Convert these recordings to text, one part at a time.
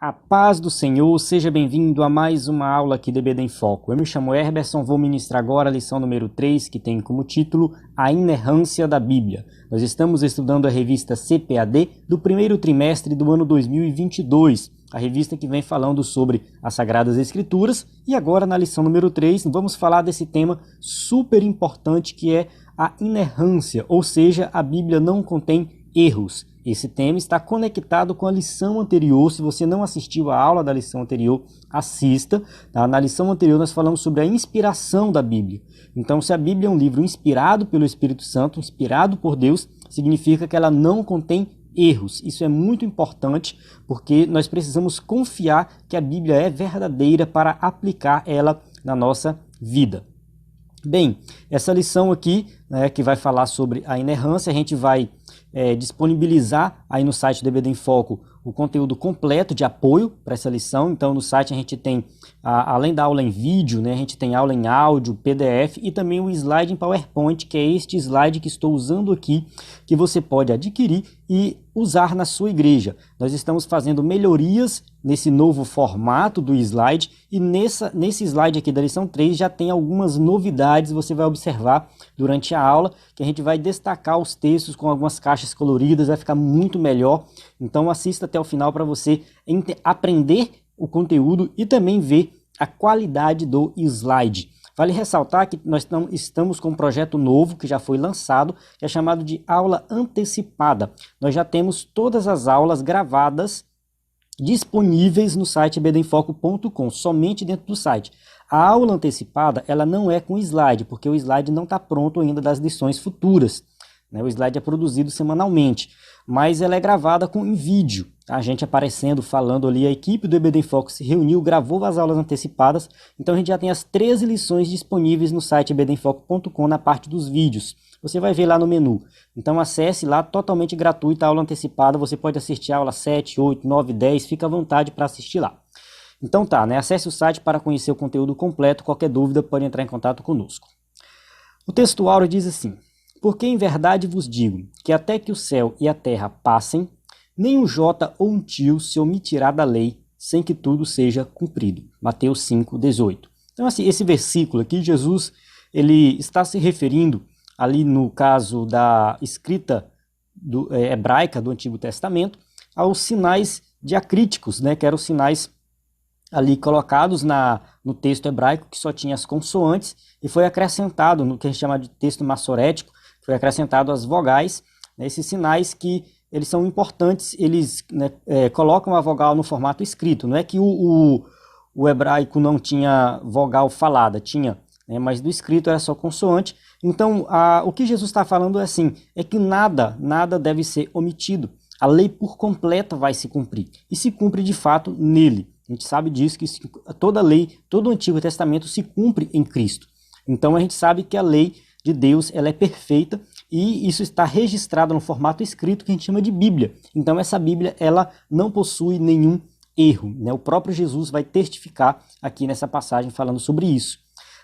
A paz do Senhor, seja bem-vindo a mais uma aula aqui do EBD em Foco. Eu me chamo Herberson, vou ministrar agora a lição número 3, que tem como título A Inerrância da Bíblia. Nós estamos estudando a revista CPAD do primeiro trimestre do ano 2022, a revista que vem falando sobre as Sagradas Escrituras, e agora na lição número 3 vamos falar desse tema super importante que é a inerrância, ou seja, a Bíblia não contém erros. Esse tema está conectado com a lição anterior. Se você não assistiu a aula da lição anterior, assista. Tá? Na lição anterior nós falamos sobre a inspiração da Bíblia. Então, se a Bíblia é um livro inspirado pelo Espírito Santo, inspirado por Deus, significa que ela não contém erros. Isso é muito importante porque nós precisamos confiar que a Bíblia é verdadeira para aplicar ela na nossa vida. Bem, essa lição aqui, né, que vai falar sobre a inerrância, a gente vai disponibilizar aí no site do EBD em Foco o conteúdo completo de apoio para essa lição. Então no site a gente tem, além da aula em vídeo, né, a gente tem aula em áudio, PDF e também o slide em PowerPoint, que é este slide que estou usando aqui, que você pode adquirir e usar na sua igreja. Nós estamos fazendo melhorias nesse novo formato do slide e nesse slide aqui da lição 3 já tem algumas novidades, você vai observar durante a aula, que a gente vai destacar os textos com algumas caixas coloridas, vai ficar muito melhor. Então assista até o final para você aprender o conteúdo e também ver a qualidade do slide. Vale ressaltar que nós estamos com um projeto novo que já foi lançado, que é chamado de aula antecipada. Nós já temos todas as aulas gravadas disponíveis no site ebdenfoco.com, somente dentro do site. A aula antecipada, ela não é com slide, porque o slide não está pronto ainda das lições futuras. Né? O slide é produzido semanalmente, mas ela é gravada em vídeo. Tá? A gente aparecendo, falando ali, a equipe do EBD em Foco se reuniu, gravou as aulas antecipadas, então a gente já tem as 13 lições disponíveis no site ebdenfoco.com na parte dos vídeos. Você vai ver lá no menu. Então acesse lá, totalmente gratuita a aula antecipada, você pode assistir a aula 7, 8, 9, 10, fica à vontade para assistir lá. Então tá, né? Acesse o site para conhecer o conteúdo completo, qualquer dúvida pode entrar em contato conosco. O texto áureo diz assim: porque em verdade vos digo, que até que o céu e a terra passem, nem um jota ou um tio se omitirá da lei, sem que tudo seja cumprido. Mateus 5:18. Então assim, esse versículo aqui, Jesus ele está se referindo ali no caso da escrita hebraica do Antigo Testamento, aos sinais diacríticos, né, que eram os sinais ali colocados no texto hebraico, que só tinha as consoantes, e foi acrescentado no que a gente chama de texto massorético, foi acrescentado as vogais, né, esses sinais que eles são importantes, eles, né, colocam a vogal no formato escrito. Não é que o hebraico não tinha vogal falada, tinha, né, mas do escrito era só consoante. Então, o que Jesus está falando é assim, é que nada deve ser omitido. A lei por completa vai se cumprir, e se cumpre de fato nele. A gente sabe disso, que toda lei, todo o Antigo Testamento se cumpre em Cristo. Então a gente sabe que a lei de Deus ela é perfeita e isso está registrado no formato escrito que a gente chama de Bíblia. Então essa Bíblia ela não possui nenhum erro, né? O próprio Jesus vai testificar aqui nessa passagem falando sobre isso.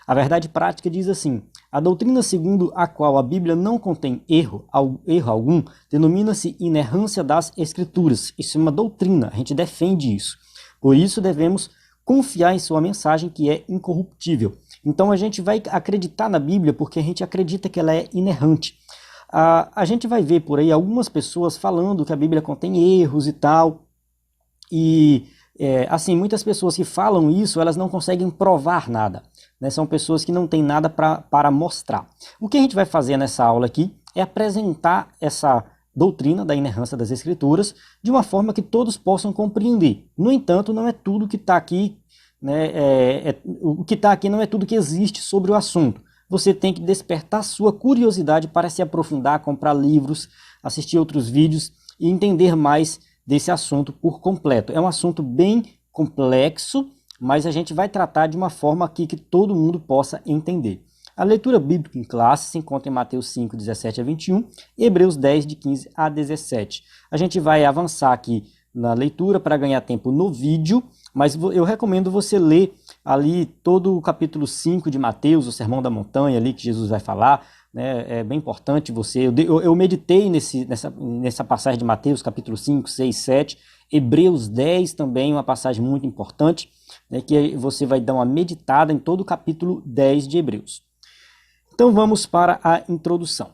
A verdade prática diz assim: a doutrina segundo a qual a Bíblia não contém erro algum denomina-se inerrância das Escrituras. Isso é uma doutrina, a gente defende isso. Por isso devemos confiar em sua mensagem que é incorruptível. Então a gente vai acreditar na Bíblia porque a gente acredita que ela é inerrante. A gente vai ver por aí algumas pessoas falando que a Bíblia contém erros e tal. E assim, muitas pessoas que falam isso, elas não conseguem provar nada. Né? São pessoas que não têm nada para mostrar. O que a gente vai fazer nessa aula aqui é apresentar essa doutrina da inerrância das Escrituras de uma forma que todos possam compreender. No entanto, não é tudo que está aqui, né, o que está aqui não é tudo que existe sobre o assunto. Você tem que despertar sua curiosidade para se aprofundar, comprar livros, assistir outros vídeos e entender mais desse assunto por completo. É um assunto bem complexo, mas a gente vai tratar de uma forma aqui que todo mundo possa entender. A leitura bíblica em classe se encontra em Mateus 5, 17 a 21 e Hebreus 10, de 15 a 17. A gente vai avançar aqui na leitura para ganhar tempo no vídeo, mas eu recomendo você ler ali todo o capítulo 5 de Mateus, o Sermão da Montanha ali que Jesus vai falar, né? É bem importante você... Eu meditei nessa passagem de Mateus, capítulo 5, 6, 7, Hebreus 10 também, uma passagem muito importante, né, que você vai dar uma meditada em todo o capítulo 10 de Hebreus. Então vamos para a introdução.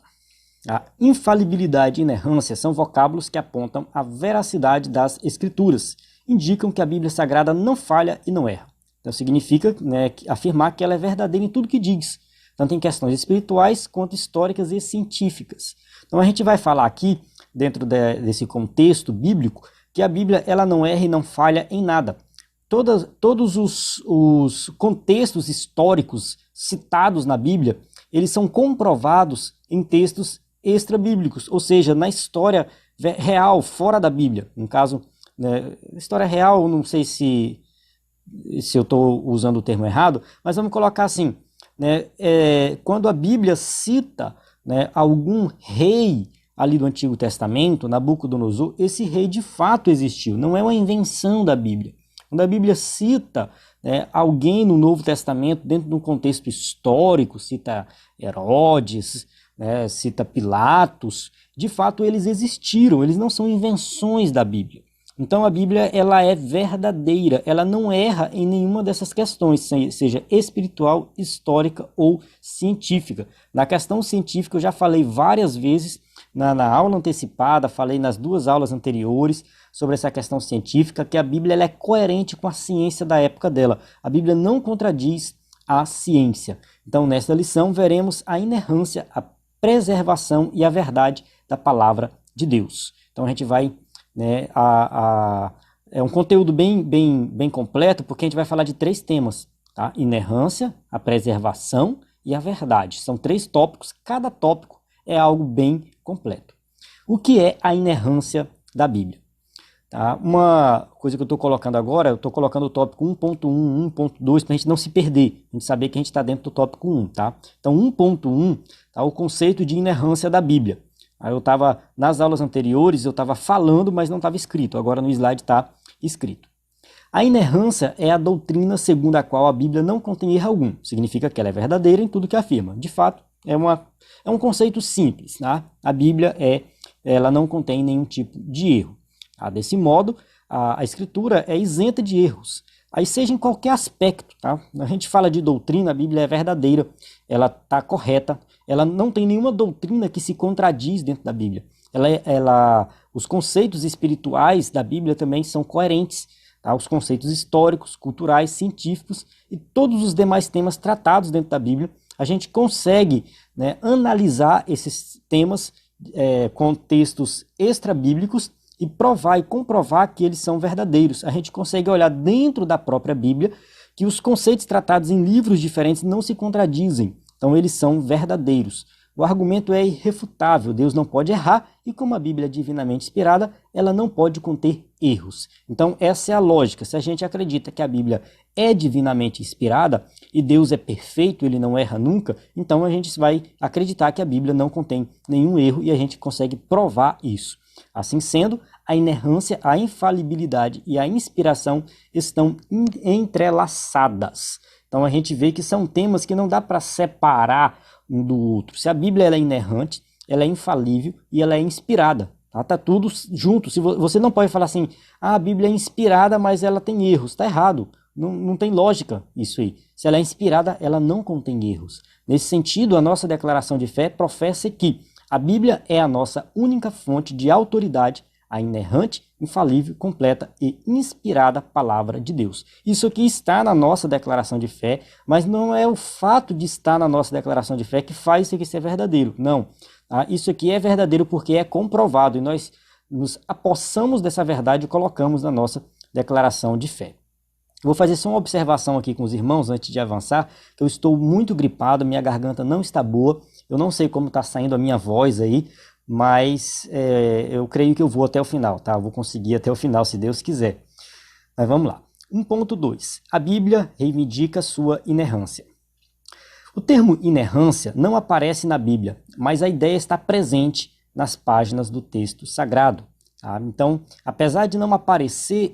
A infalibilidade e inerrância são vocábulos que apontam a veracidade das Escrituras, indicam que a Bíblia Sagrada não falha e não erra. Então significa, né, afirmar que ela é verdadeira em tudo que diz, tanto em questões espirituais quanto históricas e científicas. Então a gente vai falar aqui, dentro desse contexto bíblico, que a Bíblia ela não erra e não falha em nada. Todos os contextos históricos citados na Bíblia, eles são comprovados em textos extra-bíblicos, ou seja, na história real, fora da Bíblia. No caso, né, história real, não sei se eu estou usando o termo errado, mas vamos colocar assim, né, quando a Bíblia cita, né, algum rei ali do Antigo Testamento, Nabucodonosor, esse rei de fato existiu, não é uma invenção da Bíblia. Quando a Bíblia cita, né, alguém no Novo Testamento, dentro de um contexto histórico, cita Herodes, né, cita Pilatos, de fato eles existiram, eles não são invenções da Bíblia. Então a Bíblia ela é verdadeira, ela não erra em nenhuma dessas questões, seja espiritual, histórica ou científica. Na questão científica eu já falei várias vezes, na aula antecipada, falei nas 2 aulas anteriores sobre essa questão científica, que a Bíblia ela é coerente com a ciência da época dela. A Bíblia não contradiz a ciência. Então nesta lição veremos a inerrância, a preservação e a verdade da palavra de Deus. Então a gente vai, né, é um conteúdo bem completo, porque a gente vai falar de 3 temas, tá? Inerrância, a preservação e a verdade. São 3 tópicos, cada tópico é algo bem completo. O que é a inerrância da Bíblia? Tá? Uma coisa que eu estou colocando agora, eu estou colocando o tópico 1.1, 1.2, para a gente não se perder, a gente saber que a gente está dentro do tópico 1. Tá? Então 1.1, tá, o conceito de inerrância da Bíblia. Aí eu estava, nas aulas anteriores, eu estava falando, mas não estava escrito. Agora no slide está escrito. A inerrância é a doutrina segundo a qual a Bíblia não contém erro algum. Significa que ela é verdadeira em tudo que afirma. De fato, é um conceito simples. Tá? A Bíblia ela não contém nenhum tipo de erro. Tá? Desse modo, a Escritura é isenta de erros. Aí seja em qualquer aspecto. Tá? A gente fala de doutrina, a Bíblia é verdadeira. Ela está correta. Ela não tem nenhuma doutrina que se contradiz dentro da Bíblia. Os conceitos espirituais da Bíblia também são coerentes. Tá? Os conceitos históricos, culturais, científicos e todos os demais temas tratados dentro da Bíblia, a gente consegue, né, analisar esses temas com textos extra-bíblicos e provar e comprovar que eles são verdadeiros. A gente consegue olhar dentro da própria Bíblia que os conceitos tratados em livros diferentes não se contradizem. Então eles são verdadeiros. O argumento é irrefutável, Deus não pode errar e como a Bíblia é divinamente inspirada, ela não pode conter erros. Então essa é a lógica. Se a gente acredita que a Bíblia é divinamente inspirada e Deus é perfeito, ele não erra nunca, então a gente vai acreditar que a Bíblia não contém nenhum erro e a gente consegue provar isso. Assim sendo, a inerrância, a infalibilidade e a inspiração estão entrelaçadas. Então a gente vê que são temas que não dá para separar um do outro. Se a Bíblia ela é inerrante, ela é infalível e ela é inspirada. Tá tudo junto. Você não pode falar assim, a Bíblia é inspirada, mas ela tem erros. Está errado. Não tem lógica isso aí. Se ela é inspirada, ela não contém erros. Nesse sentido, a nossa declaração de fé professa que a Bíblia é a nossa única fonte de autoridade, a inerrante, infalível, completa e inspirada palavra de Deus. Isso aqui está na nossa declaração de fé, mas não é o fato de estar na nossa declaração de fé que faz isso aqui ser verdadeiro. Não. Tá? Isso aqui é verdadeiro porque é comprovado e nós nos apossamos dessa verdade e colocamos na nossa declaração de fé. Vou fazer só uma observação aqui com os irmãos antes de avançar, que eu estou muito gripado, minha garganta não está boa, eu não sei como está saindo a minha voz aí, mas eu creio que eu vou até o final, tá? Eu vou conseguir até o final, se Deus quiser. Mas vamos lá. 1.2. A Bíblia reivindica sua inerrância. O termo inerrância não aparece na Bíblia, mas a ideia está presente nas páginas do texto sagrado. Tá? Então, apesar de não aparecer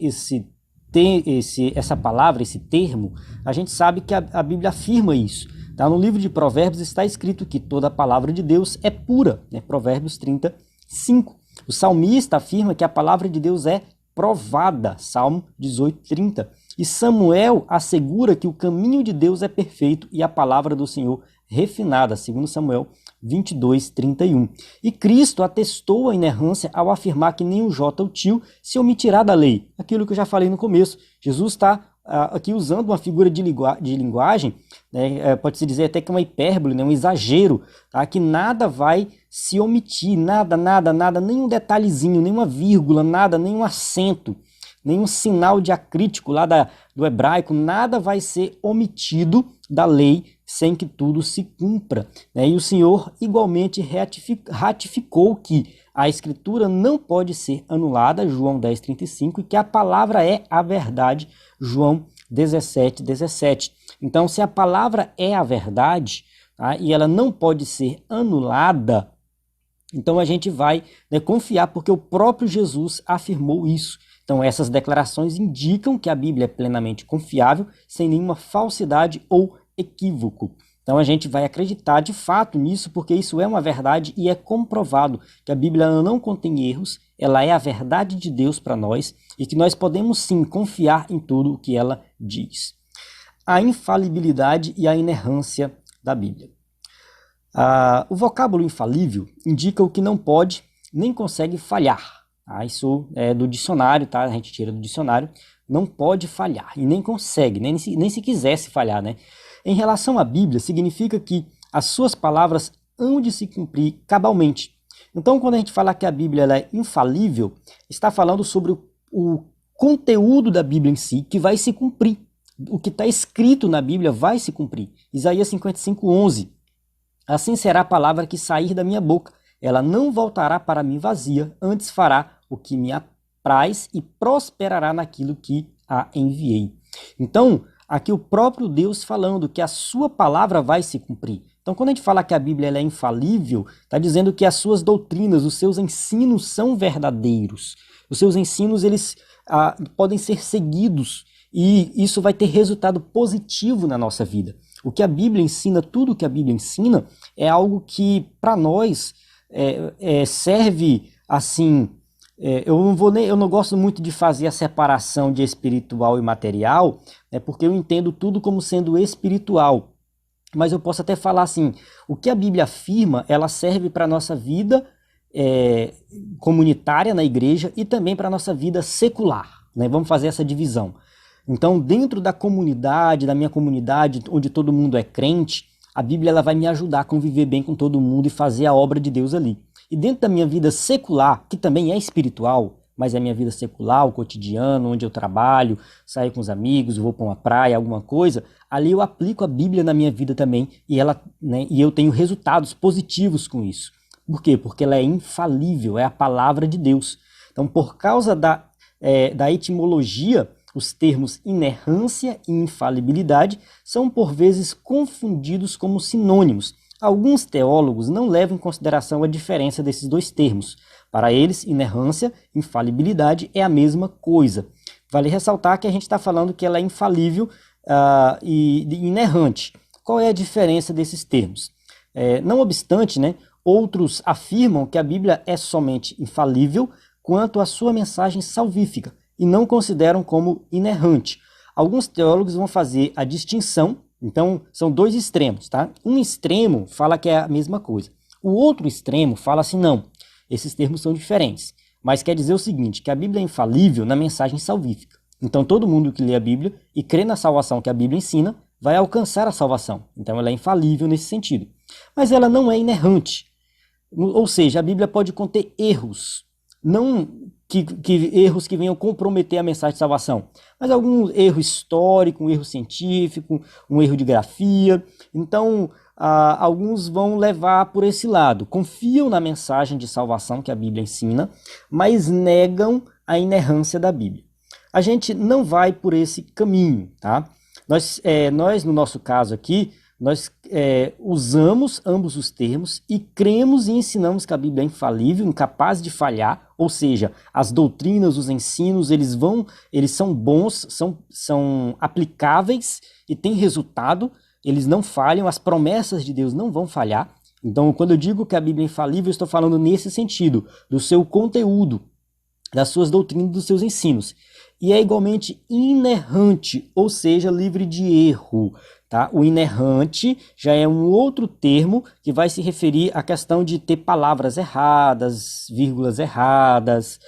essa palavra, esse termo, a gente sabe que a Bíblia afirma isso. Tá? No livro de Provérbios está escrito que toda a palavra de Deus é pura, né? Provérbios 35. O salmista afirma que a palavra de Deus é provada, Salmo 18:30. E Samuel assegura que o caminho de Deus é perfeito e a palavra do Senhor refinada, segundo Samuel 22:31. E Cristo atestou a inerrância ao afirmar que nem o jota ou tio se omitirá da lei. Aquilo que eu já falei no começo. Jesus está aqui usando uma figura de linguagem, né, pode-se dizer até que é uma hipérbole, né, um exagero, tá, que nada vai se omitir, nada, nenhum detalhezinho, nenhuma vírgula, nada, nenhum acento, nenhum sinal diacrítico lá do hebraico, nada vai ser omitido da lei sem que tudo se cumpra, né? E o Senhor igualmente ratificou que a Escritura não pode ser anulada, João 10:35, e que a palavra é a verdade, João 17:17. Então, se a palavra é a verdade, tá, e ela não pode ser anulada, então a gente vai, né, confiar, porque o próprio Jesus afirmou isso. Então essas declarações indicam que a Bíblia é plenamente confiável, sem nenhuma falsidade ou equívoco. Então a gente vai acreditar de fato nisso, porque isso é uma verdade e é comprovado que a Bíblia não contém erros, ela é a verdade de Deus para nós e que nós podemos sim confiar em tudo o que ela diz. A infalibilidade e a inerrância da Bíblia. O vocábulo infalível indica o que não pode nem consegue falhar. Isso é do dicionário, tá? A gente tira do dicionário. Não pode falhar e nem consegue, nem se quisesse falhar, né? Em relação à Bíblia, significa que as suas palavras hão de se cumprir cabalmente. Então, quando a gente fala que a Bíblia ela é infalível, está falando sobre o conteúdo da Bíblia em si, que vai se cumprir. O que está escrito na Bíblia vai se cumprir. Isaías 55:11. Assim será a palavra que sair da minha boca. Ela não voltará para mim vazia, antes fará o que me apraz e prosperará naquilo que a enviei. Então, aqui o próprio Deus falando que a sua palavra vai se cumprir. Então, quando a gente fala que a Bíblia ela é infalível, está dizendo que as suas doutrinas, os seus ensinos são verdadeiros. Os seus ensinos eles podem ser seguidos e isso vai ter resultado positivo na nossa vida. O que a Bíblia ensina, tudo que a Bíblia ensina, é algo que para nós serve assim. Eu não gosto muito de fazer a separação de espiritual e material, porque eu entendo tudo como sendo espiritual. Mas eu posso até falar assim, o que a Bíblia afirma, ela serve para a nossa vida comunitária na igreja e também para a nossa vida secular, né? Vamos fazer essa divisão. Então, dentro da comunidade, da minha comunidade, onde todo mundo é crente, a Bíblia ela vai me ajudar a conviver bem com todo mundo e fazer a obra de Deus ali. E dentro da minha vida secular, que também é espiritual, mas é a minha vida secular, o cotidiano, onde eu trabalho, saio com os amigos, vou para uma praia, alguma coisa, ali eu aplico a Bíblia na minha vida também e eu tenho resultados positivos com isso. Por quê? Porque ela é infalível, é a palavra de Deus. Então, por causa da etimologia, os termos inerrância e infalibilidade são por vezes confundidos como sinônimos. Alguns teólogos não levam em consideração a diferença desses dois termos. Para eles, inerrância e infalibilidade é a mesma coisa. Vale ressaltar que a gente está falando que ela é infalível e inerrante. Qual é a diferença desses termos? Não obstante, né, outros afirmam que a Bíblia é somente infalível quanto à sua mensagem salvífica e não consideram como inerrante. Alguns teólogos vão fazer a distinção, então são dois extremos, tá? Um extremo fala que é a mesma coisa. O outro extremo fala assim, não, esses termos são diferentes. Mas quer dizer o seguinte, que a Bíblia é infalível na mensagem salvífica. Então todo mundo que lê a Bíblia e crê na salvação que a Bíblia ensina, vai alcançar a salvação. Então ela é infalível nesse sentido. Mas ela não é inerrante. Ou seja, a Bíblia pode conter erros, não erros que venham comprometer a mensagem de salvação, mas algum erro histórico, um erro científico, um erro de grafia. Então, alguns vão levar por esse lado, confiam na mensagem de salvação que a Bíblia ensina, mas negam a inerrância da Bíblia. A gente não vai por esse caminho, tá? Nós no nosso caso aqui, nós usamos ambos os termos e cremos e ensinamos que a Bíblia é infalível, incapaz de falhar, ou seja, as doutrinas, os ensinos, eles são bons, são aplicáveis e têm resultado, eles não falham, as promessas de Deus não vão falhar. Então, quando eu digo que a Bíblia é infalível, eu estou falando nesse sentido, do seu conteúdo. das suas doutrinas e dos seus ensinos. E é igualmente inerrante, ou seja, livre de erro. Tá? O inerrante já é um outro termo que vai se referir à questão de ter palavras erradas, vírgulas erradas,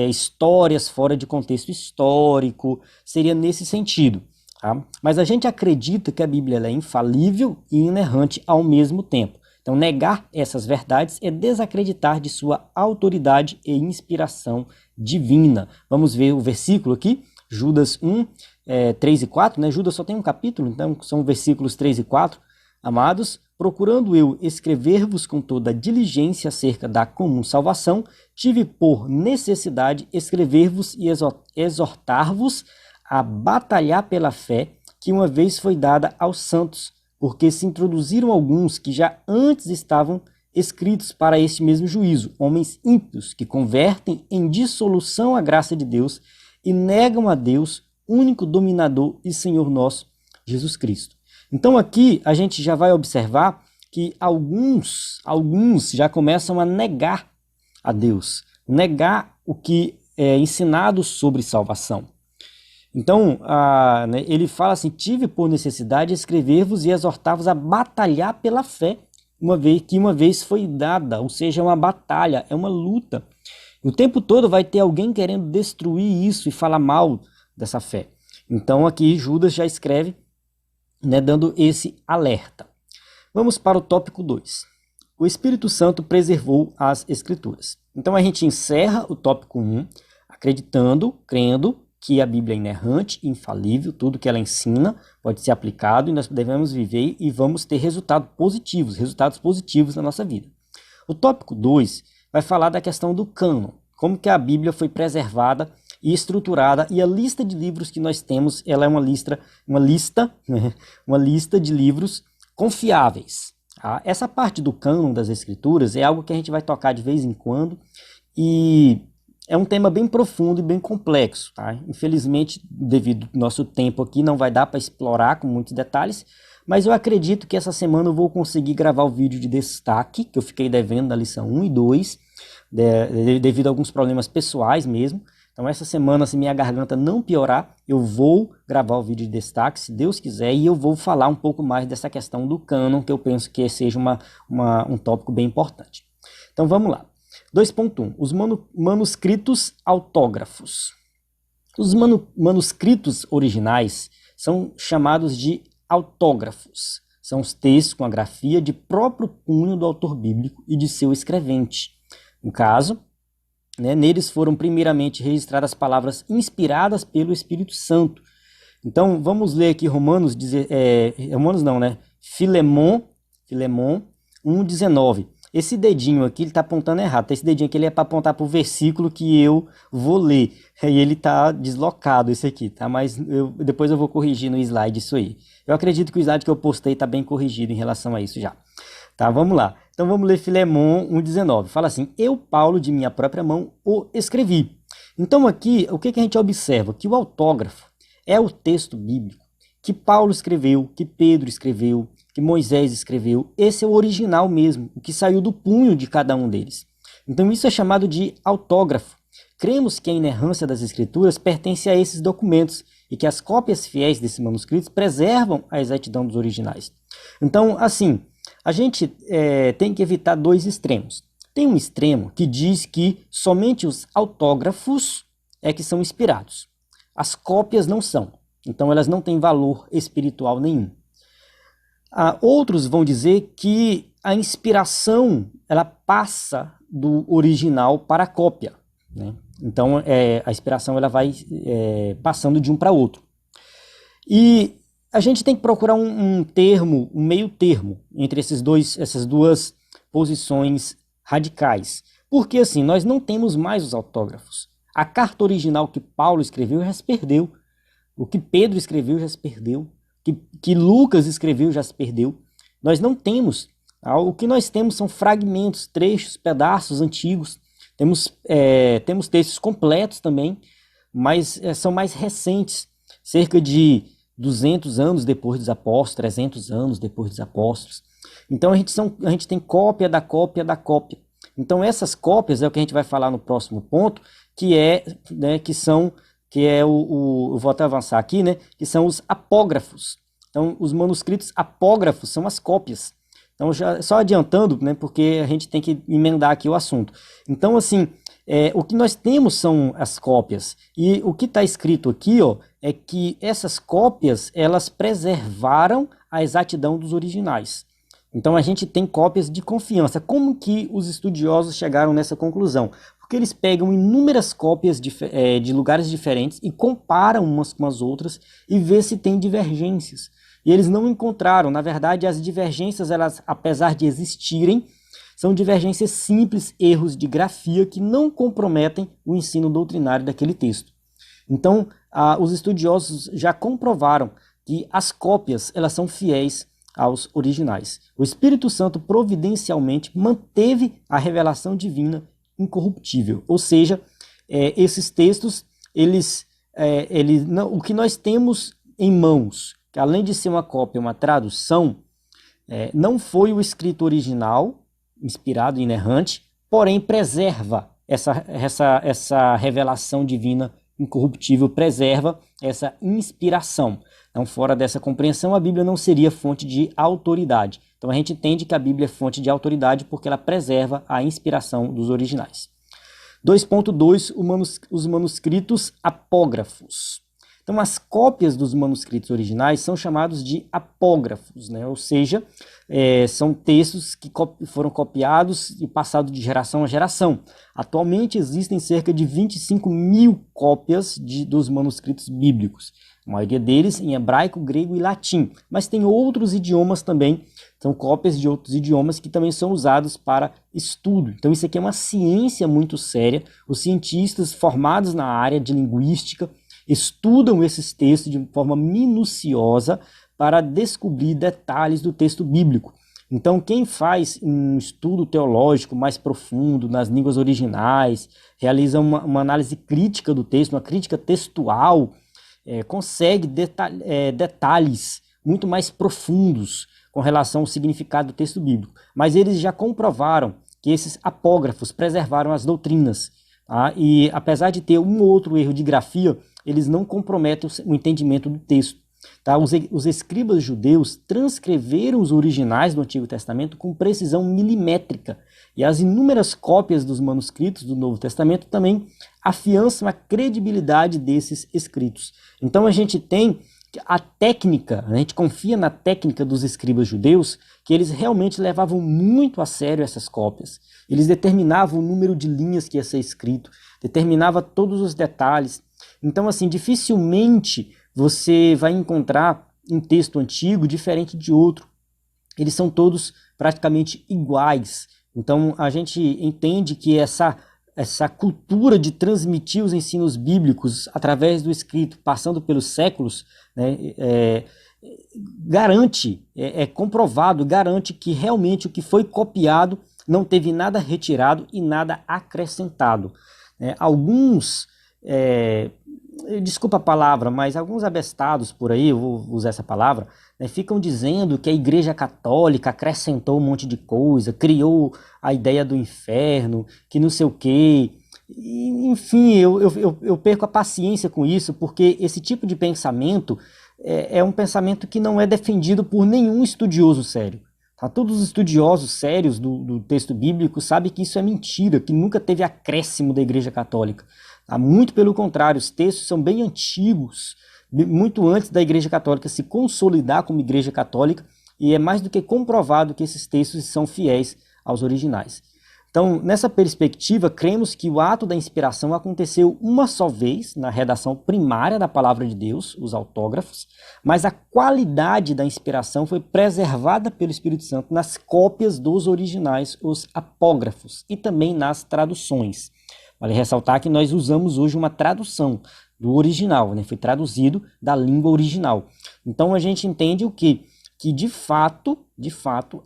histórias fora de contexto histórico, seria nesse sentido. Tá? Mas a gente acredita que a Bíblia é infalível e inerrante ao mesmo tempo. Então, negar essas verdades é desacreditar de sua autoridade e inspiração divina. Vamos ver o versículo aqui, Judas 1, 3 e 4, né? Judas só tem um capítulo, então são versículos 3 e 4. Amados, procurando eu escrever-vos com toda diligência acerca da comum salvação, tive por necessidade escrever-vos e exortar-vos a batalhar pela fé que uma vez foi dada aos santos, porque se introduziram alguns que já antes estavam escritos para este mesmo juízo, homens ímpios que convertem em dissolução a graça de Deus e negam a Deus, único dominador e Senhor nosso, Jesus Cristo. Então aqui a gente já vai observar que alguns já começam a negar a Deus, negar o que é ensinado sobre salvação. Então, ele fala assim, tive por necessidade escrever-vos e exortar-vos a batalhar pela fé, uma vez foi dada, ou seja, é uma batalha, é uma luta. O tempo todo vai ter alguém querendo destruir isso e falar mal dessa fé. Então aqui Judas já escreve, né, dando esse alerta. Vamos para o tópico 2. O Espírito Santo preservou as Escrituras. Então a gente encerra o tópico 1, acreditando, crendo, que a Bíblia é inerrante, infalível, tudo que ela ensina pode ser aplicado e nós devemos viver e vamos ter resultados positivos na nossa vida. O tópico 2 vai falar da questão do cânon, como que a Bíblia foi preservada e estruturada, e a lista de livros que nós temos, ela é uma lista de livros confiáveis. Tá? Essa parte do cânon das Escrituras é algo que a gente vai tocar de vez em quando, e é um tema bem profundo e bem complexo, tá? Infelizmente, devido ao nosso tempo aqui, não vai dar para explorar com muitos detalhes, mas eu acredito que essa semana eu vou conseguir gravar o vídeo de destaque, que eu fiquei devendo da lição 1 e 2, devido a alguns problemas pessoais mesmo. Então essa semana, se minha garganta não piorar, eu vou gravar o vídeo de destaque, se Deus quiser, e eu vou falar um pouco mais dessa questão do cânon, que eu penso que seja um tópico bem importante. Então vamos lá. 2.1. Os manuscritos autógrafos. Os manuscritos originais são chamados de autógrafos. São os textos com a grafia de próprio punho do autor bíblico e de seu escrevente. No caso, né, neles foram primeiramente registradas palavras inspiradas pelo Espírito Santo. Então, vamos ler aqui Filemon 1,19. Esse dedinho aqui, ele está apontando errado. Esse dedinho aqui ele é para apontar para o versículo que eu vou ler. E ele está deslocado, esse aqui, tá? Mas depois eu vou corrigir no slide isso aí. Eu acredito que o slide que eu postei está bem corrigido em relação a isso já. Tá, vamos lá. Então vamos ler Filemon 1,19. Fala assim, eu, Paulo, de minha própria mão, o escrevi. Então aqui, o que a gente observa? Que o autógrafo é o texto bíblico que Paulo escreveu, que Pedro escreveu, que Moisés escreveu. Esse é o original mesmo, o que saiu do punho de cada um deles. Então isso é chamado de autógrafo. Cremos que a inerrância das escrituras pertence a esses documentos e que as cópias fiéis desses manuscritos preservam a exatidão dos originais. Então, assim, a gente tem que evitar dois extremos. Tem um extremo que diz que somente os autógrafos é que são inspirados. As cópias não são. Então elas não têm valor espiritual nenhum. Outros vão dizer que a inspiração ela passa do original para a cópia, né? Então a inspiração ela vai passando de um para outro. E a gente tem que procurar um meio termo entre essas duas posições radicais. Porque assim, nós não temos mais os autógrafos. A carta original que Paulo escreveu já se perdeu. O que Pedro escreveu já se perdeu. Que Lucas escreveu já se perdeu. Nós não temos. O que nós temos são fragmentos, trechos, pedaços antigos. Temos textos completos também, mas são mais recentes. Cerca de 200 anos depois dos apóstolos, 300 anos depois dos apóstolos. Então a gente tem cópia da cópia da cópia. Então essas cópias é o que a gente vai falar no próximo ponto, eu vou até avançar aqui, né, que são os apógrafos. Então, os manuscritos apógrafos são as cópias. Então, já só adiantando, né, porque a gente tem que emendar aqui o assunto. Então, assim, o que nós temos são as cópias. E o que está escrito aqui, ó, é que essas cópias, elas preservaram a exatidão dos originais. Então, a gente tem cópias de confiança. Como que os estudiosos chegaram nessa conclusão? Porque eles pegam inúmeras cópias de lugares diferentes e comparam umas com as outras e vê se tem divergências. E eles não encontraram. Na verdade, as divergências, elas, apesar de existirem, são divergências simples, erros de grafia que não comprometem o ensino doutrinário daquele texto. Então, os estudiosos já comprovaram que as cópias, elas são fiéis aos originais. O Espírito Santo providencialmente manteve a revelação divina incorruptível. Ou seja, esses textos, o que nós temos em mãos, que além de ser uma cópia, uma tradução, não foi o escrito original, inspirado e inerrante, porém preserva essa revelação divina incorruptível, preserva essa inspiração. Então, fora dessa compreensão, a Bíblia não seria fonte de autoridade. Então, a gente entende que a Bíblia é fonte de autoridade porque ela preserva a inspiração dos originais. 2.2, os manuscritos apógrafos. Então, as cópias dos manuscritos originais são chamados de apógrafos, né? Ou seja, são textos que foram copiados e passados de geração a geração. Atualmente existem cerca de 25 mil cópias dos manuscritos bíblicos. A maioria deles em hebraico, grego e latim. Mas tem outros idiomas também, são cópias de outros idiomas que também são usados para estudo. Então isso aqui é uma ciência muito séria. Os cientistas formados na área de linguística estudam esses textos de forma minuciosa para descobrir detalhes do texto bíblico. Então, quem faz um estudo teológico mais profundo nas línguas originais, realiza uma análise crítica do texto, uma crítica textual, consegue detalhes muito mais profundos com relação ao significado do texto bíblico. Mas eles já comprovaram que esses apógrafos preservaram as doutrinas. Tá? E apesar de ter um ou outro erro de grafia, eles não comprometem o entendimento do texto. Tá? Os escribas judeus transcreveram os originais do Antigo Testamento com precisão milimétrica. E as inúmeras cópias dos manuscritos do Novo Testamento também afiançam a credibilidade desses escritos. Então a gente tem a técnica, a gente confia na técnica dos escribas judeus, que eles realmente levavam muito a sério essas cópias. Eles determinavam o número de linhas que ia ser escrito, determinava todos os detalhes. Então, assim, dificilmente você vai encontrar um texto antigo diferente de outro. Eles são todos praticamente iguais. Então, a gente entende que essa cultura de transmitir os ensinos bíblicos através do escrito, passando pelos séculos, né, comprovado, garante que realmente o que foi copiado não teve nada retirado e nada acrescentado. Alguns, desculpa a palavra, mas alguns abestados por aí, eu vou usar essa palavra, né, ficam dizendo que a Igreja Católica acrescentou um monte de coisa, criou a ideia do inferno, que não sei o quê. Enfim, eu perco a paciência com isso, porque esse tipo de pensamento é um pensamento que não é defendido por nenhum estudioso sério. Tá? Todos os estudiosos sérios do texto bíblico sabem que isso é mentira, que nunca teve acréscimo da Igreja Católica. Tá? Muito pelo contrário, os textos são bem antigos, muito antes da Igreja Católica se consolidar como Igreja Católica, e é mais do que comprovado que esses textos são fiéis aos originais. Então, nessa perspectiva, cremos que o ato da inspiração aconteceu uma só vez na redação primária da Palavra de Deus, os autógrafos, mas a qualidade da inspiração foi preservada pelo Espírito Santo nas cópias dos originais, os apógrafos, e também nas traduções. Vale ressaltar que nós usamos hoje uma tradução do original, né? Foi traduzido da língua original. Então a gente entende o quê? Que de fato,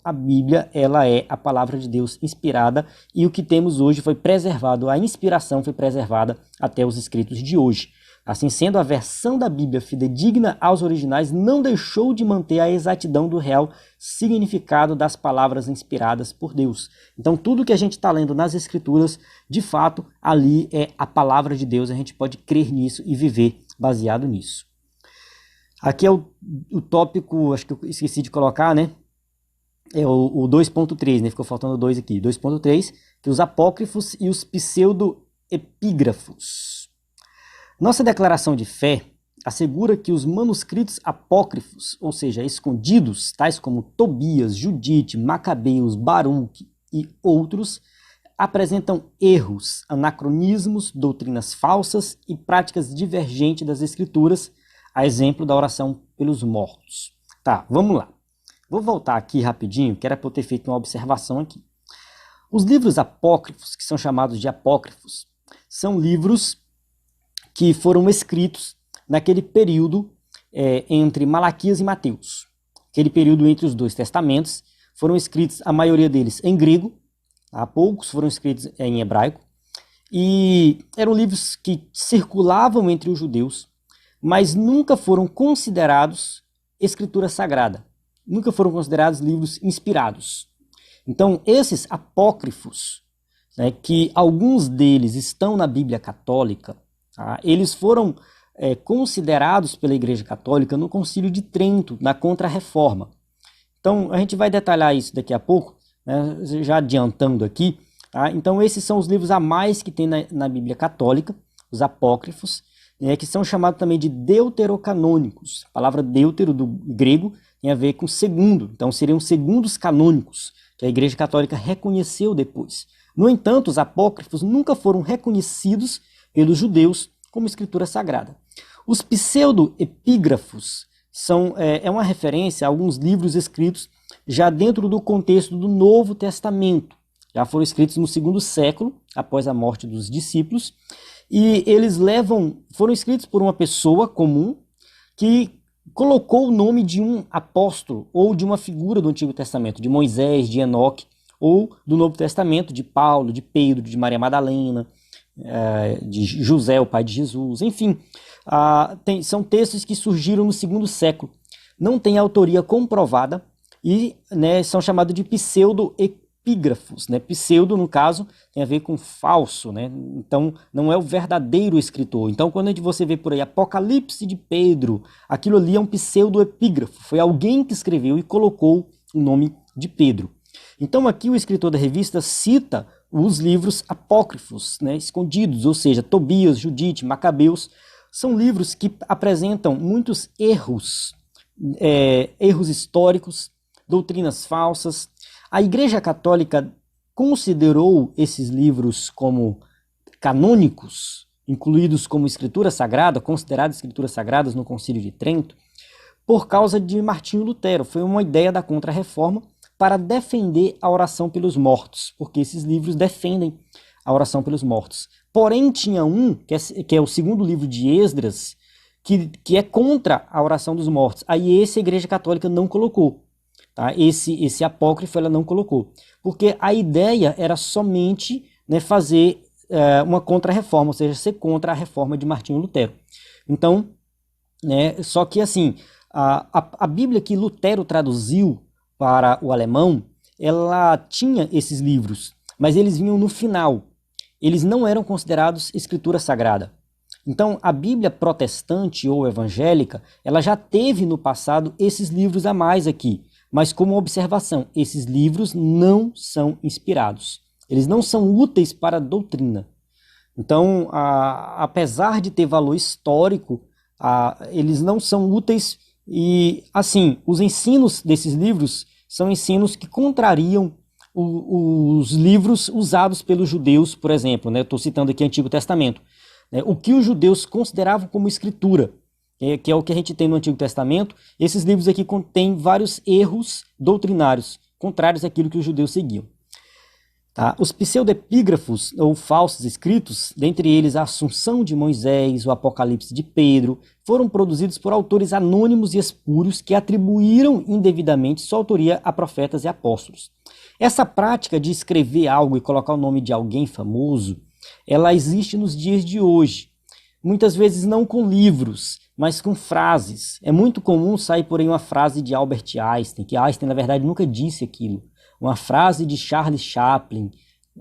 a Bíblia ela é a palavra de Deus inspirada, e o que temos hoje foi preservado, a inspiração foi preservada até os escritos de hoje. Assim sendo, a versão da Bíblia fidedigna aos originais não deixou de manter a exatidão do real significado das palavras inspiradas por Deus. Então, tudo que a gente está lendo nas Escrituras, de fato, ali é a palavra de Deus, a gente pode crer nisso e viver baseado nisso. Aqui é o tópico, acho que eu esqueci de colocar, né? É o 2.3, né? Ficou faltando 2 aqui. 2.3, que os apócrifos e os pseudo-epígrafos. Nossa declaração de fé assegura que os manuscritos apócrifos, ou seja, escondidos, tais como Tobias, Judite, Macabeus, Baruque e outros, apresentam erros, anacronismos, doutrinas falsas e práticas divergentes das Escrituras, a exemplo da oração pelos mortos. Tá, vamos lá. Vou voltar aqui rapidinho, que era para eu ter feito uma observação aqui. Os livros apócrifos, que são chamados de apócrifos, são livros que foram escritos naquele período entre Malaquias e Mateus. Aquele período entre os dois testamentos, foram escritos, a maioria deles, em grego, poucos foram escritos em hebraico, e eram livros que circulavam entre os judeus, mas nunca foram considerados escritura sagrada, nunca foram considerados livros inspirados. Então, esses apócrifos, né, que alguns deles estão na Bíblia Católica, eles foram considerados pela Igreja Católica no Concílio de Trento, na Contra-Reforma. Então, a gente vai detalhar isso daqui a pouco, né, já adiantando aqui. Então, esses são os livros a mais que tem na Bíblia Católica, os apócrifos, que são chamados também de deuterocanônicos. A palavra deutero, do grego, tem a ver com segundo. Então, seriam segundos canônicos, que a Igreja Católica reconheceu depois. No entanto, os apócrifos nunca foram reconhecidos pelos judeus como escritura sagrada. Os pseudo-epígrafos é uma referência a alguns livros escritos já dentro do contexto do Novo Testamento. Já foram escritos no 2º século, após a morte dos discípulos, e eles foram escritos por uma pessoa comum que colocou o nome de um apóstolo ou de uma figura do Antigo Testamento, de Moisés, de Enoque, ou do Novo Testamento, de Paulo, de Pedro, de Maria Madalena, de José, o pai de Jesus, enfim. São textos que surgiram no 2º século. Não tem autoria comprovada e, né, são chamados de pseudo-epígrafos. Né? Pseudo, no caso, tem a ver com falso, né? Então não é o verdadeiro escritor. Então quando você vê por aí Apocalipse de Pedro, aquilo ali é um pseudo-epígrafo. Foi alguém que escreveu e colocou o nome de Pedro. Então aqui o escritor da revista cita os livros apócrifos, né, escondidos, ou seja, Tobias, Judite, Macabeus. São livros que apresentam muitos erros, erros históricos, doutrinas falsas. A Igreja Católica considerou esses livros como canônicos, incluídos como escritura sagrada, considerados escrituras sagradas no Concílio de Trento, por causa de Martinho Lutero. Foi uma ideia da Contra-Reforma para defender a oração pelos mortos, porque esses livros defendem a oração pelos mortos. Porém, tinha um, que é o 2º livro de Esdras, que é contra a oração dos mortos. Aí esse a Igreja Católica não colocou. Tá? Esse apócrifo ela não colocou, porque a ideia era somente, né, fazer uma contra-reforma, ou seja, ser contra a reforma de Martinho Lutero. Então, né, só que assim, a Bíblia que Lutero traduziu para o alemão, ela tinha esses livros, mas eles vinham no final. Eles não eram considerados escritura sagrada. Então, a Bíblia protestante ou evangélica, ela já teve no passado esses livros a mais aqui. Mas como observação, esses livros não são inspirados. Eles não são úteis para a doutrina. Então, apesar de ter valor histórico, eles não são úteis e, assim, os ensinos desses livros são ensinos que contrariam os livros usados pelos judeus, por exemplo, né? Estou citando aqui o Antigo Testamento. Né? O que os judeus consideravam como escritura, que é o que a gente tem no Antigo Testamento, esses livros aqui contêm vários erros doutrinários, contrários àquilo que os judeus seguiam. Tá? Os pseudepígrafos, ou falsos escritos, dentre eles a Assunção de Moisés, o Apocalipse de Pedro, foram produzidos por autores anônimos e espúrios que atribuíram indevidamente sua autoria a profetas e apóstolos. Essa prática de escrever algo e colocar o nome de alguém famoso, ela existe nos dias de hoje. muitas vezes não com livros, mas com frases. É muito comum sair por aí uma frase de Albert Einstein, que Einstein, na verdade, nunca disse aquilo. Uma frase de Charles Chaplin.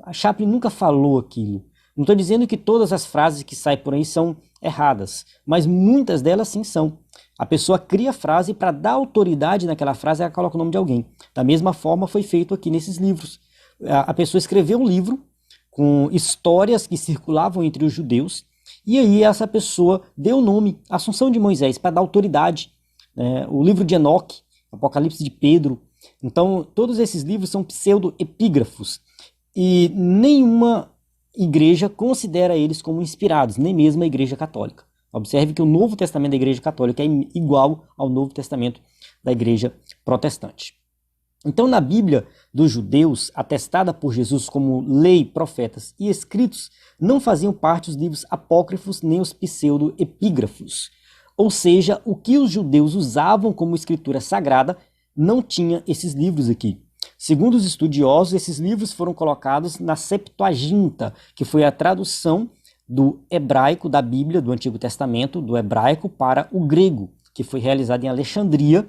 A Chaplin nunca falou aquilo. Não estou dizendo que todas as frases que saem por aí são erradas, mas muitas delas sim são. A pessoa cria a frase para dar autoridade naquela frase, ela coloca o nome de alguém. Da mesma forma foi feito aqui nesses livros. A pessoa escreveu um livro com histórias que circulavam entre os judeus, e aí essa pessoa deu o nome Assunção de Moisés para dar autoridade. O livro de Enoque, Apocalipse de Pedro. Então todos esses livros são pseudo-epígrafos, e nenhuma igreja considera eles como inspirados, nem mesmo a Igreja Católica. Observe que o Novo Testamento da Igreja Católica é igual ao Novo Testamento da Igreja Protestante. Então, na Bíblia dos judeus, atestada por Jesus como lei, profetas e escritos, não faziam parte os livros apócrifos nem os pseudo-epígrafos. Ou seja, o que os judeus usavam como escritura sagrada não tinha esses livros aqui. Segundo os estudiosos, esses livros foram colocados na Septuaginta, que foi a tradução do hebraico da Bíblia, do Antigo Testamento, do hebraico para o grego, que foi realizado em Alexandria,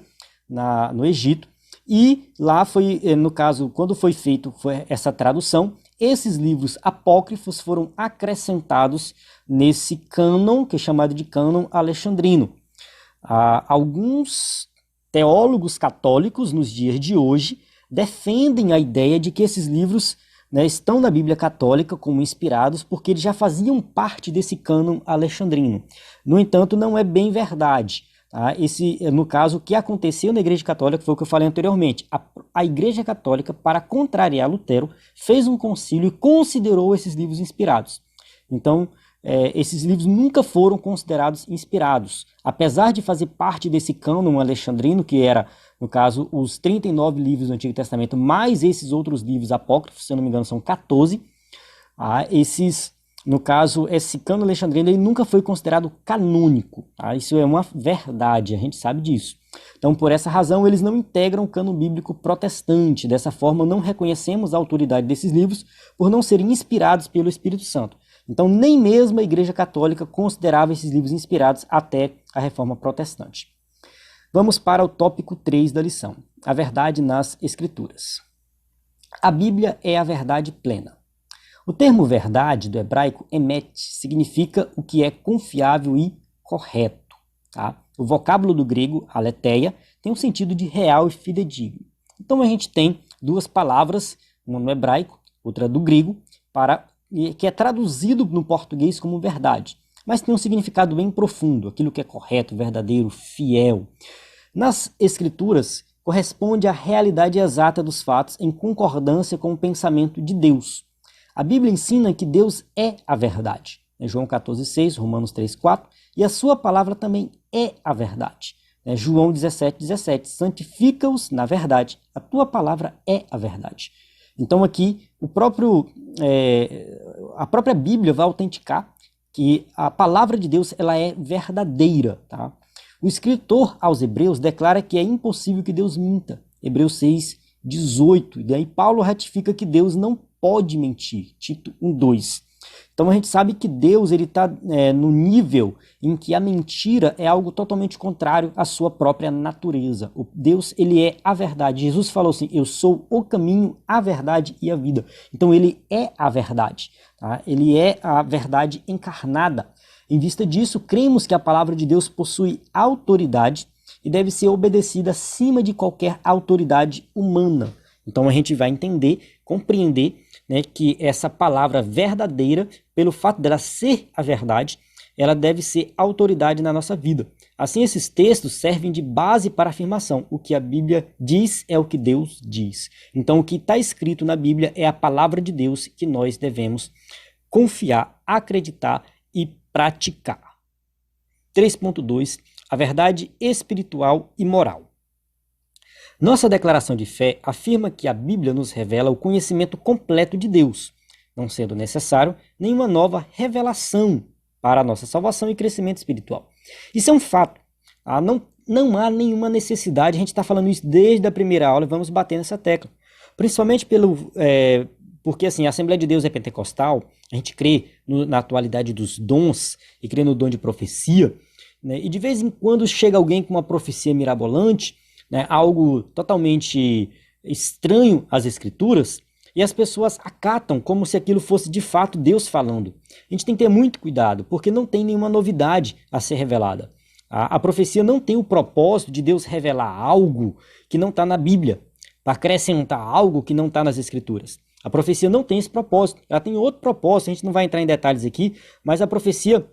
no Egito. E lá foi, no caso, quando foi feita essa tradução, esses livros apócrifos foram acrescentados nesse cânon, que é chamado de cânon alexandrino. Alguns teólogos católicos, nos dias de hoje, defendem a ideia de que esses livros, estão na Bíblia Católica como inspirados, porque eles já faziam parte desse cânon alexandrino. No entanto, não é bem verdade. Tá? No caso, o que aconteceu na Igreja Católica foi o que eu falei anteriormente. A Igreja Católica, para contrariar Lutero, fez um concílio e considerou esses livros inspirados. Então, esses livros nunca foram considerados inspirados. Apesar de fazer parte desse cânon alexandrino, que era, no caso, os 39 livros do Antigo Testamento, mais esses outros livros apócrifos, se eu não me engano, são 14. No caso, esse cânon alexandrino ele nunca foi considerado canônico. Isso é uma verdade, a gente sabe disso. Então, por essa razão, eles não integram o cânon bíblico protestante. Dessa forma, não reconhecemos a autoridade desses livros por não serem inspirados pelo Espírito Santo. Então, nem mesmo a Igreja Católica considerava esses livros inspirados até a Reforma Protestante. Vamos para o tópico 3 da lição, a verdade nas Escrituras. A Bíblia é a verdade plena. O termo verdade do hebraico emet significa o que é confiável e correto. Tá? O vocábulo do grego, aletheia, tem um sentido de real e fidedigno. Então a gente tem duas palavras, uma no hebraico, outra do grego, que é traduzido no português como verdade, mas tem um significado bem profundo, aquilo que é correto, verdadeiro, fiel. Nas Escrituras, corresponde à realidade exata dos fatos em concordância com o pensamento de Deus. A Bíblia ensina que Deus é a verdade. João 14,6, Romanos 3,4, e a sua palavra também é a verdade. João 17,17, santifica-os na verdade, a tua palavra é a verdade. Então aqui, a própria Bíblia vai autenticar que a palavra de Deus ela é verdadeira. Tá? O escritor aos Hebreus declara que é impossível que Deus minta. Hebreus 6,18. E daí Paulo ratifica que Deus não pode mentir. Tito 1,2. Então a gente sabe que Deus está no nível em que a mentira é algo totalmente contrário à sua própria natureza. Deus ele é a verdade. Jesus falou assim, eu sou o caminho, a verdade e a vida. Então ele é a verdade. Tá? Ele é a verdade encarnada. Em vista disso, cremos que a palavra de Deus possui autoridade e deve ser obedecida acima de qualquer autoridade humana. Então a gente vai entender, compreender que essa palavra verdadeira, pelo fato dela ser a verdade, ela deve ser autoridade na nossa vida. Assim, esses textos servem de base para a afirmação. O que a Bíblia diz é o que Deus diz. Então, o que está escrito na Bíblia é a palavra de Deus que nós devemos confiar, acreditar e praticar. 3.2. A verdade espiritual e moral. Nossa declaração de fé afirma que a Bíblia nos revela o conhecimento completo de Deus, não sendo necessário nenhuma nova revelação para a nossa salvação e crescimento espiritual. Isso é um fato. Não há nenhuma necessidade, a gente está falando isso desde a primeira aula e vamos bater nessa tecla. Principalmente porque assim, a Assembleia de Deus é pentecostal, a gente crê na atualidade dos dons e crê no dom de profecia, né? E de vez em quando chega alguém com uma profecia mirabolante, né? Algo totalmente estranho às Escrituras, e as pessoas acatam como se aquilo fosse de fato Deus falando. A gente tem que ter muito cuidado, porque não tem nenhuma novidade a ser revelada. A profecia não tem o propósito de Deus revelar algo que não está na Bíblia, para acrescentar algo que não está nas Escrituras. A profecia não tem esse propósito, ela tem outro propósito, a gente não vai entrar em detalhes aqui, mas a profecia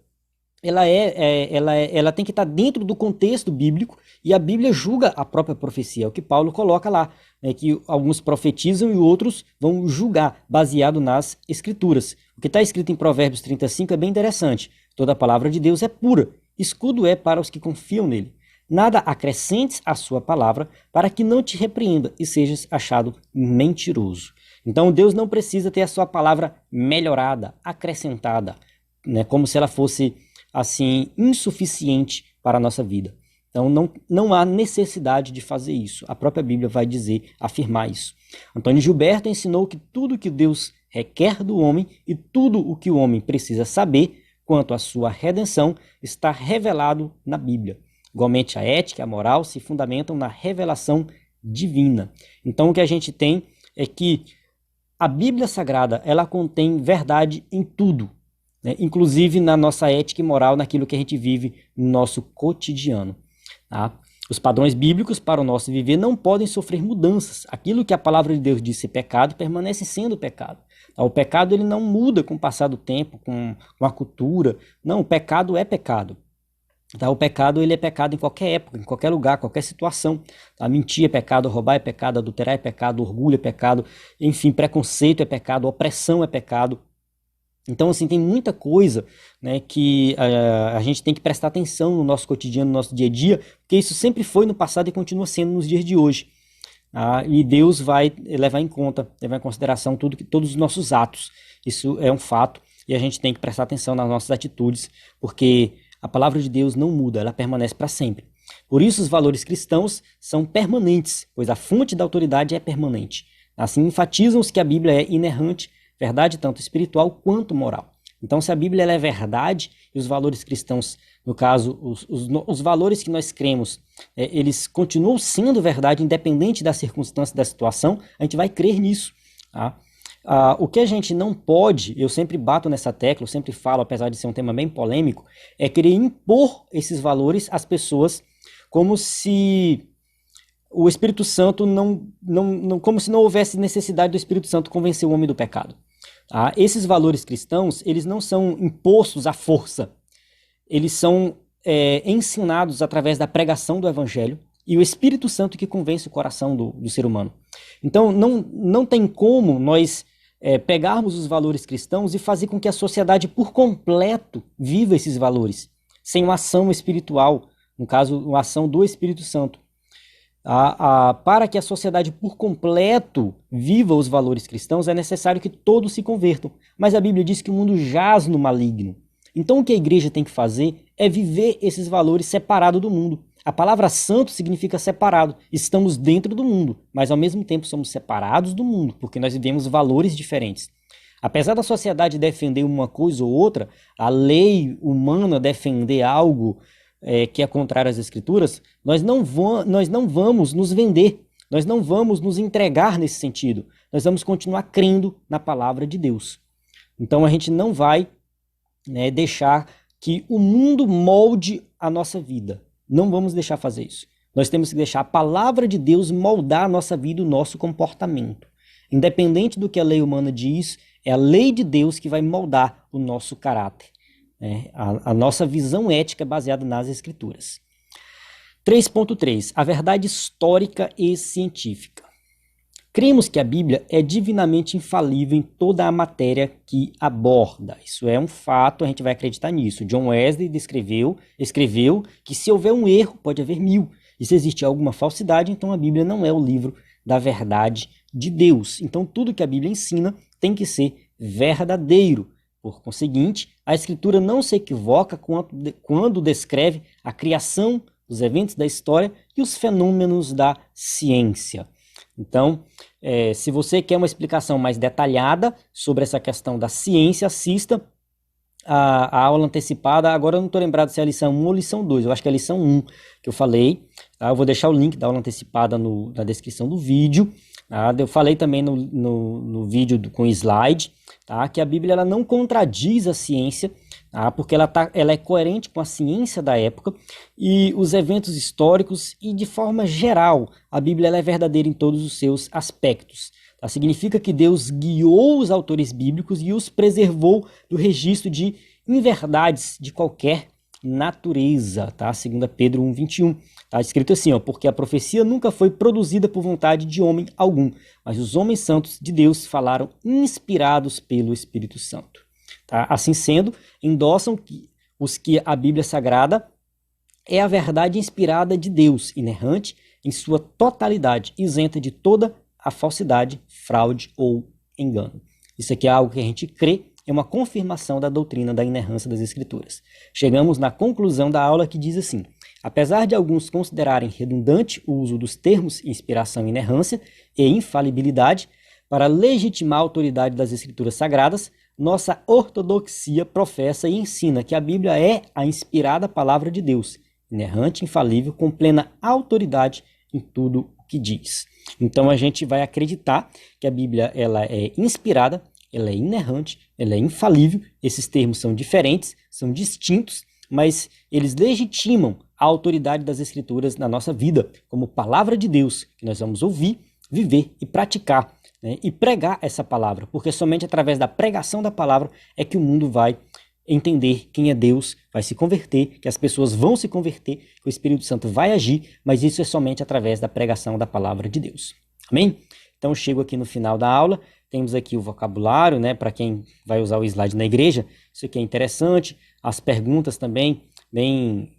ela tem que estar dentro do contexto bíblico, e a Bíblia julga a própria profecia, é o que Paulo coloca lá, né, que alguns profetizam e outros vão julgar, baseado nas Escrituras. O que está escrito em Provérbios 35 é bem interessante. Toda a palavra de Deus é pura, escudo é para os que confiam nele. Nada acrescentes à sua palavra, para que não te repreenda e sejas achado mentiroso. Então Deus não precisa ter a sua palavra melhorada, acrescentada, né, como se ela fosse assim insuficiente para a nossa vida. Então não há necessidade de fazer isso. A própria Bíblia vai dizer, afirmar isso. Antônio Gilberto ensinou que tudo que Deus requer do homem e tudo o que o homem precisa saber quanto à sua redenção está revelado na Bíblia. Igualmente a ética e a moral se fundamentam na revelação divina. Então o que a gente tem é que a Bíblia Sagrada, ela contém verdade em tudo, né? Inclusive na nossa ética e moral, naquilo que a gente vive no nosso cotidiano. Tá? Os padrões bíblicos para o nosso viver não podem sofrer mudanças. Aquilo que a palavra de Deus diz ser pecado, permanece sendo pecado. Tá? O pecado ele não muda com o passar do tempo, com a cultura. Não, o pecado é pecado. Tá? O pecado ele é pecado em qualquer época, em qualquer lugar, qualquer situação. Tá? Mentir é pecado, roubar é pecado, adulterar é pecado, orgulho é pecado, enfim, preconceito é pecado, opressão é pecado. Então, assim, tem muita coisa, né, que a gente tem que prestar atenção no nosso cotidiano, no nosso dia a dia, porque isso sempre foi no passado e continua sendo nos dias de hoje. Tá? E Deus vai levar em conta, levar em consideração todos os nossos atos. Isso é um fato e a gente tem que prestar atenção nas nossas atitudes, porque a palavra de Deus não muda, ela permanece para sempre. Por isso os valores cristãos são permanentes, pois a fonte da autoridade é permanente. Assim enfatizam-se que a Bíblia é inerrante, verdade tanto espiritual quanto moral. Então, se a Bíblia ela é verdade e os valores cristãos, no caso, os valores que nós cremos, eles continuam sendo verdade independente da circunstância, da situação, a gente vai crer nisso. Tá? O que a gente não pode, eu sempre bato nessa tecla, eu sempre falo, apesar de ser um tema bem polêmico, é querer impor esses valores às pessoas como se o Espírito Santo como se não houvesse necessidade do Espírito Santo convencer o homem do pecado. Esses valores cristãos, eles não são impostos à força, eles são ensinados através da pregação do Evangelho e o Espírito Santo que convence o coração do ser humano. Então, não tem como nós pegarmos os valores cristãos e fazer com que a sociedade por completo viva esses valores, sem uma ação espiritual, no caso, uma ação do Espírito Santo. Para que a sociedade por completo viva os valores cristãos, é necessário que todos se convertam. Mas a Bíblia diz que o mundo jaz no maligno. Então o que a igreja tem que fazer é viver esses valores separado do mundo. A palavra santo significa separado. Estamos dentro do mundo, mas ao mesmo tempo somos separados do mundo, porque nós vivemos valores diferentes. Apesar da sociedade defender uma coisa ou outra, a lei humana defender algo que é contrário às Escrituras, nós não vamos nos vender, nós não vamos nos entregar nesse sentido, nós vamos continuar crendo na palavra de Deus. Então a gente não vai deixar que o mundo molde a nossa vida, não vamos deixar fazer isso. Nós temos que deixar a palavra de Deus moldar a nossa vida e o nosso comportamento. Independente do que a lei humana diz, é a lei de Deus que vai moldar o nosso caráter. A nossa visão ética é baseada nas Escrituras. 3.3. A verdade histórica e científica. Cremos que a Bíblia é divinamente infalível em toda a matéria que aborda. Isso é um fato, a gente vai acreditar nisso. John Wesley escreveu que se houver um erro, pode haver 1000. E se existe alguma falsidade, então a Bíblia não é o livro da verdade de Deus. Então tudo que a Bíblia ensina tem que ser verdadeiro. Por conseguinte, a Escritura não se equivoca quando descreve a criação, os eventos da história e os fenômenos da ciência. Então, se você quer uma explicação mais detalhada sobre essa questão da ciência, assista a aula antecipada. Agora eu não estou lembrado se é a lição 1 ou lição 2, eu acho que é a lição 1 que eu falei, tá? Eu vou deixar o link da aula antecipada na descrição do vídeo, tá? Eu falei também no vídeo com slide, tá? Que a Bíblia ela não contradiz a ciência, tá? Porque ela é coerente com a ciência da época e os eventos históricos, e de forma geral a Bíblia ela é verdadeira em todos os seus aspectos. Tá? Significa que Deus guiou os autores bíblicos e os preservou do registro de inverdades de qualquer natureza, tá? 2 Pedro 1:21, tá escrito assim, ó, porque a profecia nunca foi produzida por vontade de homem algum, mas os homens santos de Deus falaram inspirados pelo Espírito Santo. Tá? Assim sendo, endossam que a Bíblia Sagrada é a verdade inspirada de Deus, inerrante em sua totalidade, isenta de toda a falsidade, fraude ou engano. Isso aqui é algo que a gente crê, é uma confirmação da doutrina da inerrância das Escrituras. Chegamos na conclusão da aula que diz assim: apesar de alguns considerarem redundante o uso dos termos inspiração, inerrância e infalibilidade para legitimar a autoridade das Escrituras Sagradas, nossa ortodoxia professa e ensina que a Bíblia é a inspirada palavra de Deus, inerrante, infalível, com plena autoridade em tudo o que diz. Então a gente vai acreditar que a Bíblia ela é inspirada, ela é inerrante, ela é infalível. Esses termos são diferentes, são distintos, mas eles legitimam a autoridade das Escrituras na nossa vida, como palavra de Deus, que nós vamos ouvir, viver e praticar, né? E pregar essa palavra, porque somente através da pregação da palavra é que o mundo vai entender quem é Deus, vai se converter, que as pessoas vão se converter, que o Espírito Santo vai agir, mas isso é somente através da pregação da palavra de Deus. Amém? Então chego aqui no final da aula, temos aqui o vocabulário, né, para quem vai usar o slide na igreja, isso aqui é interessante, as perguntas também, bem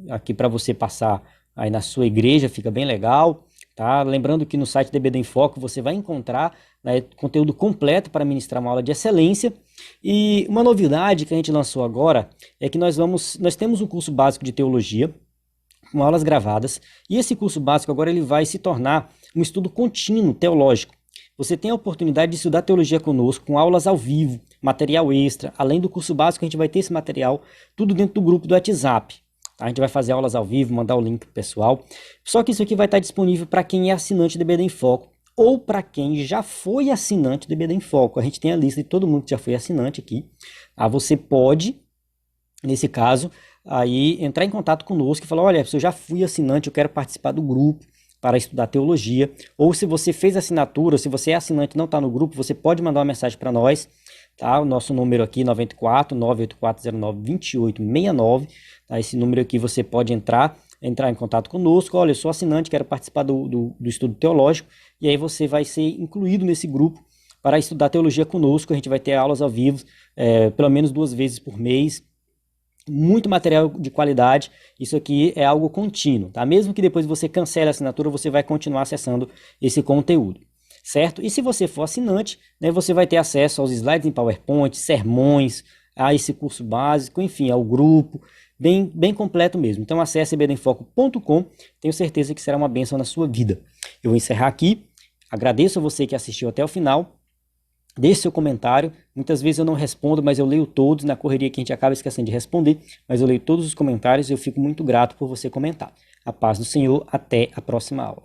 aqui para você passar aí na sua igreja, fica bem legal, tá? Lembrando que no site DBD em Foco você vai encontrar, né, conteúdo completo para ministrar uma aula de excelência. E uma novidade que a gente lançou agora é que nós temos um curso básico de teologia com aulas gravadas, e esse curso básico agora ele vai se tornar um estudo contínuo teológico. Você tem a oportunidade de estudar teologia conosco, com aulas ao vivo, material extra. Além do curso básico, a gente vai ter esse material tudo dentro do grupo do WhatsApp. A gente vai fazer aulas ao vivo, mandar o link pro pessoal. Só que isso aqui vai estar disponível para quem é assinante do DBD em Foco ou para quem já foi assinante do DBD em Foco. A gente tem a lista de todo mundo que já foi assinante aqui. Você pode, nesse caso, aí entrar em contato conosco e falar: olha, se eu já fui assinante, eu quero participar do grupo para estudar teologia. Ou se você fez assinatura, se você é assinante e não está no grupo, você pode mandar uma mensagem para nós. Tá? O nosso número aqui, 94 98409 2869. Tá? Esse número aqui você pode entrar em contato conosco. Olha, eu sou assinante, quero participar do estudo teológico. E aí você vai ser incluído nesse grupo para estudar teologia conosco. A gente vai ter aulas ao vivo, pelo menos 2 vezes por mês. Muito material de qualidade. Isso aqui é algo contínuo, tá? Mesmo que depois você cancele a assinatura, você vai continuar acessando esse conteúdo, certo? E se você for assinante, né, você vai ter acesso aos slides em PowerPoint, sermões, a esse curso básico, enfim, ao grupo, bem completo mesmo. Então acesse ebdenfoco.com, tenho certeza que será uma bênção na sua vida. Eu vou encerrar aqui, agradeço a você que assistiu até o final. Deixe seu comentário, muitas vezes eu não respondo, mas eu leio todos, na correria que a gente acaba esquecendo de responder, mas eu leio todos os comentários e eu fico muito grato por você comentar. A paz do Senhor, até a próxima aula.